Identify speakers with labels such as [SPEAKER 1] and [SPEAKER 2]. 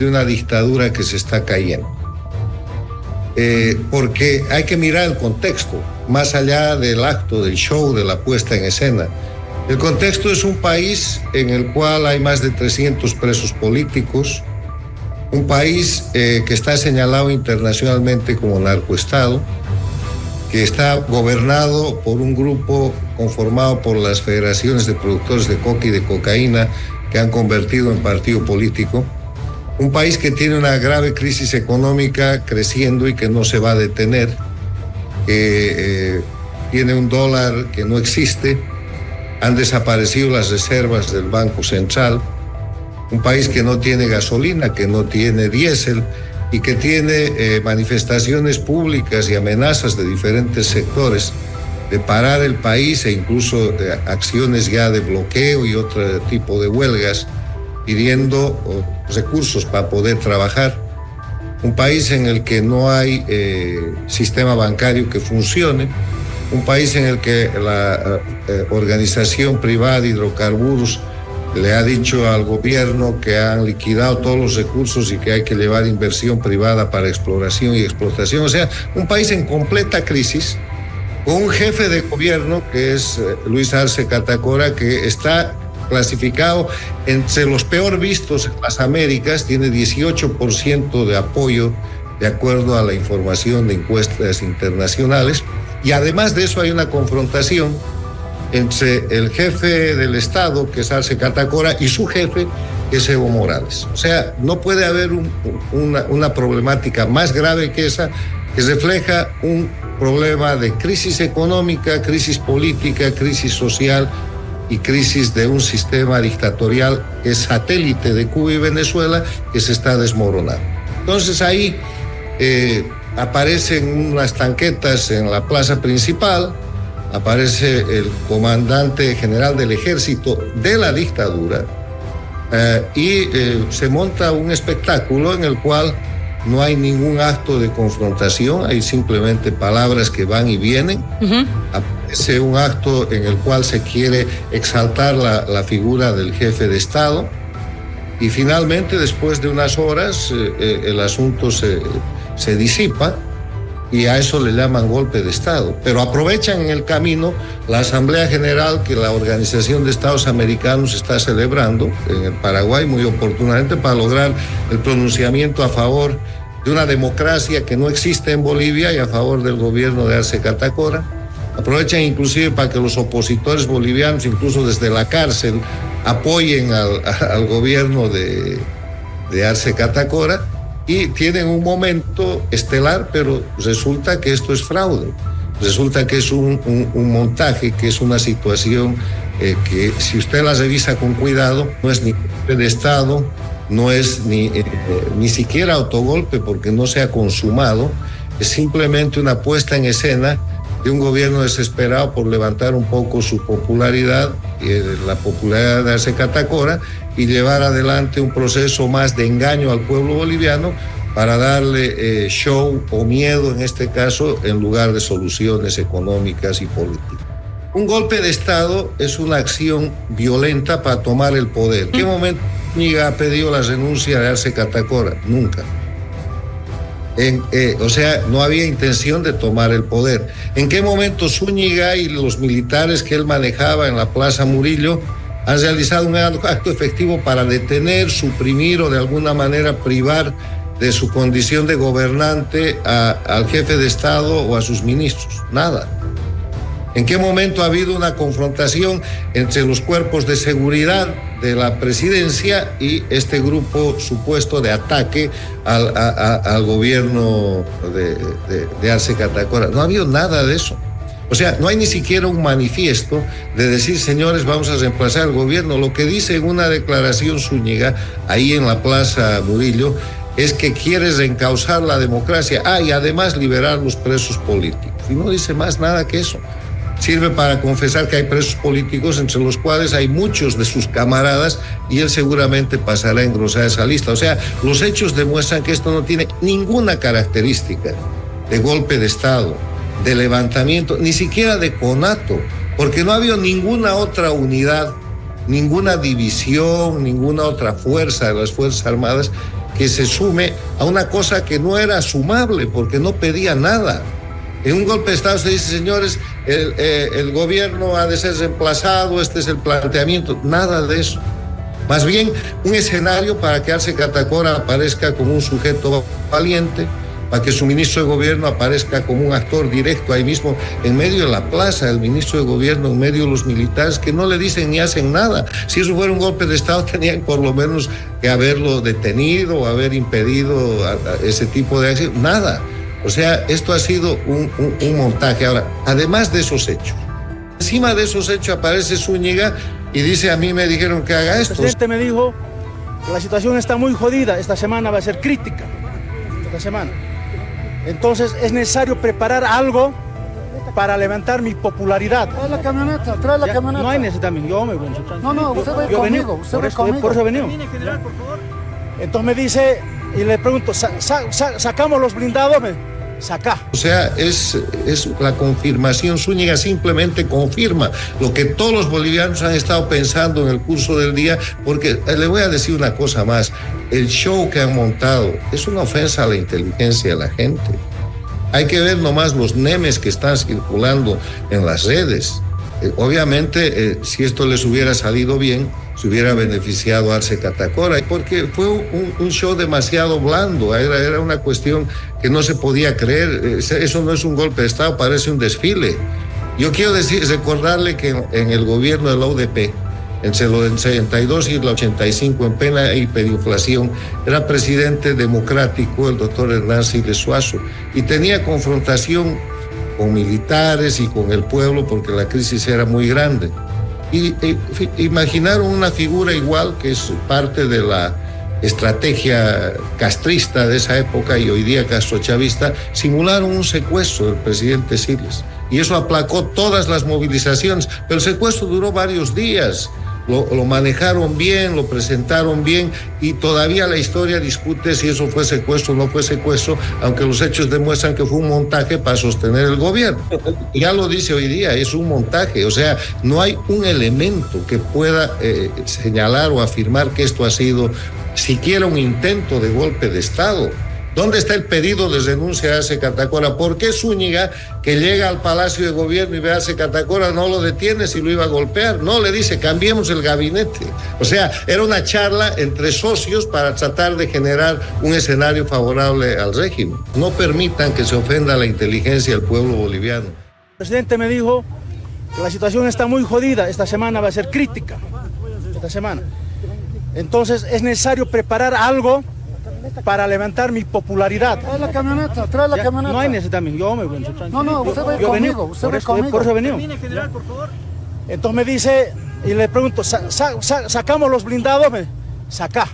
[SPEAKER 1] de una dictadura que se está cayendo. Porque hay que mirar el contexto, más allá del acto, del show, de la puesta en escena. El contexto es un país en el cual hay más de 300 presos políticos, un país que está señalado internacionalmente como narcoestado, que está gobernado por un grupo conformado por las federaciones de productores de coca y de cocaína que han convertido en partido político. Un país que tiene una grave crisis económica creciendo y que no se va a detener, que tiene un dólar que no existe, han desaparecido las reservas del Banco Central, un país que no tiene gasolina, que no tiene diésel y que tiene manifestaciones públicas y amenazas de diferentes sectores de parar el país e incluso acciones ya de bloqueo y otro tipo de huelgas, pidiendo recursos para poder trabajar. Un país en el que no hay sistema bancario que funcione, un país en el que la organización privada de hidrocarburos le ha dicho al gobierno que han liquidado todos los recursos y que hay que llevar inversión privada para exploración y explotación. O sea, un país en completa crisis, con un jefe de gobierno que es Luis Arce Catacora, que está clasificado entre los peor vistos en las Américas, tiene 18% de apoyo de acuerdo a la información de encuestas internacionales, y además de eso hay una confrontación entre el jefe del Estado, que es Arce Catacora, y su jefe, que es Evo Morales. O sea, no puede haber una problemática más grave que esa, que refleja un problema de crisis económica, crisis política, crisis social y crisis de un sistema dictatorial que es satélite de Cuba y Venezuela, que se está desmoronando. Entonces ahí aparecen unas tanquetas en la plaza principal, aparece el comandante general del ejército de la dictadura y se monta un espectáculo en el cual no hay ningún acto de confrontación, hay simplemente palabras que van y vienen. Aparece un acto en el cual se quiere exaltar la figura del jefe de Estado y finalmente, después de unas horas, el asunto se disipa y a eso le llaman golpe de Estado. Pero aprovechan en el camino la Asamblea General que la Organización de Estados Americanos está celebrando en el Paraguay muy oportunamente para lograr el pronunciamiento a favor de una democracia que no existe en Bolivia y a favor del gobierno de Arce Catacora. Aprovechan inclusive para que los opositores bolivianos, incluso desde la cárcel, apoyen al gobierno de Arce Catacora. Y tienen un momento estelar, pero resulta que esto es fraude. Resulta que es un montaje, que es una situación que si usted la revisa con cuidado, no es ni golpe de Estado, no es ni siquiera autogolpe porque no se ha consumado, es simplemente una puesta en escena de un gobierno desesperado por levantar un poco su popularidad, la popularidad de Arce Catacora, y llevar adelante un proceso más de engaño al pueblo boliviano para darle show o miedo, en este caso, en lugar de soluciones económicas y políticas. Un golpe de Estado es una acción violenta para tomar el poder. ¿En qué momento Zúñiga ha pedido la renuncia de Arce Catacora? Nunca. O sea, no había intención de tomar el poder. ¿En qué momento Zúñiga y los militares que él manejaba en la Plaza Murillo han realizado un acto efectivo para detener, suprimir o de alguna manera privar de su condición de gobernante al jefe de Estado o a sus ministros? Nada. ¿En qué momento ha habido una confrontación entre los cuerpos de seguridad de la presidencia y este grupo supuesto de ataque al gobierno de Arce Catacora? No ha habido nada de eso. O sea, no hay ni siquiera un manifiesto de decir, señores, vamos a reemplazar al gobierno. Lo que dice en una declaración Zúñiga, ahí en la Plaza Murillo, es que quiere reencauzar la democracia. Y además liberar los presos políticos. Y no dice más nada que eso. Sirve para confesar que hay presos políticos, entre los cuales hay muchos de sus camaradas, y él seguramente pasará a engrosar esa lista. O sea, los hechos demuestran que esto no tiene ninguna característica de golpe de Estado, de levantamiento, ni siquiera de conato, porque no ha habido ninguna otra unidad, ninguna división, ninguna otra fuerza de las Fuerzas Armadas que se sume a una cosa que no era sumable porque no pedía nada. En un golpe de Estado se dice, señores, el gobierno ha de ser reemplazado, este es el planteamiento, nada de eso. Más bien un escenario para que Arce Catacora aparezca como un sujeto valiente, para que su ministro de gobierno aparezca como un actor directo ahí mismo, en medio de la plaza, el ministro de gobierno, en medio de los militares, que no le dicen ni hacen nada. Si eso fuera un golpe de Estado, tenían por lo menos que haberlo detenido o haber impedido ese tipo de acción. Nada. O sea, esto ha sido un montaje. Ahora, además de esos hechos, encima de esos hechos aparece Zúñiga y dice, a mí me dijeron que haga esto.
[SPEAKER 2] El presidente me dijo que la situación está muy jodida, esta semana va a ser crítica, esta semana. Entonces es necesario preparar algo para levantar mi popularidad.
[SPEAKER 3] Trae la camioneta, trae la camioneta.
[SPEAKER 2] No hay necesidad, yo me voy.
[SPEAKER 3] No, usted va conmigo, usted va conmigo.
[SPEAKER 2] Por eso he venido. Entonces me dice, y le pregunto, ¿sacamos los blindados? Saca.
[SPEAKER 1] O sea, es la confirmación. Zúñiga simplemente confirma lo que todos los bolivianos han estado pensando en el curso del día, porque le voy a decir una cosa más. El show que han montado es una ofensa a la inteligencia de la gente. Hay que ver nomás los memes que están circulando en las redes. Obviamente, si esto les hubiera salido bien, se hubiera beneficiado a Arce Catacora, porque fue un show demasiado blando, era una cuestión que no se podía creer. Eso no es un golpe de Estado, parece un desfile. Yo quiero recordarle que en el gobierno de la UDP, entre el 72 y el 85, en plena hiperinflación, era presidente democrático el doctor Hernán Siles Suazo, y tenía confrontación con militares y con el pueblo porque la crisis era muy grande. Y imaginaron una figura igual, que es parte de la estrategia castrista de esa época y hoy día castrochavista, simularon un secuestro del presidente Siles. Y eso aplacó todas las movilizaciones, pero el secuestro duró varios días. Lo manejaron bien, lo presentaron bien, y todavía la historia discute si eso fue secuestro o no fue secuestro, aunque los hechos demuestran que fue un montaje para sostener el gobierno. Ya lo dice hoy día, es un montaje. O sea, no hay un elemento que pueda señalar o afirmar que esto ha sido siquiera un intento de golpe de Estado. ¿Dónde está el pedido de renuncia a Arce Catacora? ¿Por qué Zúñiga, que llega al Palacio de Gobierno y ve a Arce Catacora, no lo detiene si lo iba a golpear? No, le dice, cambiemos el gabinete. O sea, era una charla entre socios para tratar de generar un escenario favorable al régimen. No permitan que se ofenda la inteligencia del pueblo boliviano.
[SPEAKER 2] El presidente me dijo que la situación está muy jodida, esta semana va a ser crítica, esta semana. Entonces es necesario preparar algo para levantar mi popularidad.
[SPEAKER 3] Trae la camioneta, trae la camioneta.
[SPEAKER 2] No hay necesidad, yo me voy.
[SPEAKER 3] No, usted va conmigo, usted va conmigo.
[SPEAKER 2] Por eso he venido. Entonces me dice, y le pregunto, ¿sacamos los blindados? Saca.